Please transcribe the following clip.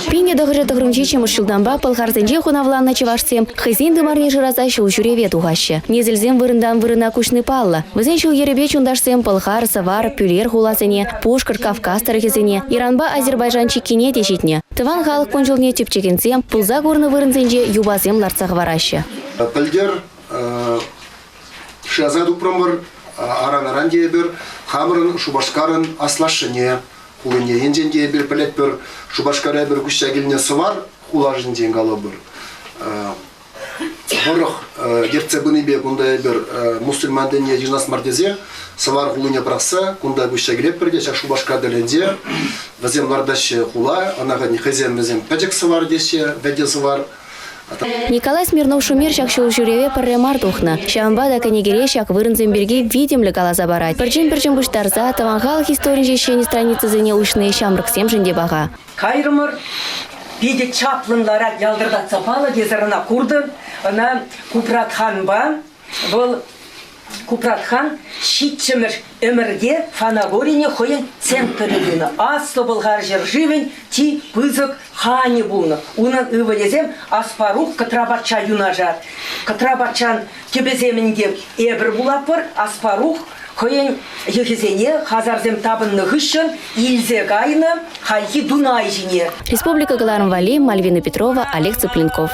Пине дохры тохрунчи чемуш шылданба пылхарзенже хунавланна чевашсем, хызин дымарне жыраза шул жүреве тухаще. Незелзем вырындан вырына кушны палла. Вызен шул еребе чундашсем пылхар, савар, пюлер хуласене, пушкар, Кавказ тарыхезене, Иранба Азербайжан чекине дешитне. Тыван халық пунчылне тюпчекенсем, пулза горны вырынзенже юбазем ларцах вараще. Пылдер шазаду промбыр аран дебір, хамырын шубашкарын аслашыне, хулыне енжен дебір пілет бір, шубашкара бір күшчагіліне сывар, хулажын ден қалы бір. Бұрық дерце бұны бе күндай бір мұсылман дәне жинас мардезе, сывар хулыне прақса, күндай күшчагілеп бірде, шақ шубашка дәленде, візем лардашы хула, анағаны хызем візем пәдек сывар десе, вәде сывар. Николай Смирнов шумер шак шул жүреве пірремар тухна. Шамба да канегере шак вырынземберге видимлі кала забарать. Бірчен бұштарза, таван халық историн жешені страницы зіне ұшны шамрықсем жінде баға. Кайрымыр, биде чаплынлара ялдырдат сапалы кезіріна курды, ана Купратхан ба, бұл Купратхан шитчімір өмірге фанагорине хойын центріліні. Аслы бұлғар жер живен ти пызық хани бұлны. Унын ывылезем аспарух катрабатча юнажар. Катрабатчан кебеземінде әбір бұлапыр, аспарух хойын ехезене хазарзем табынны ғышын илзе гайны хайхи Дунай жіне. Республика Галарм Вали, Мальвина Петрова, Олег Цыпленков.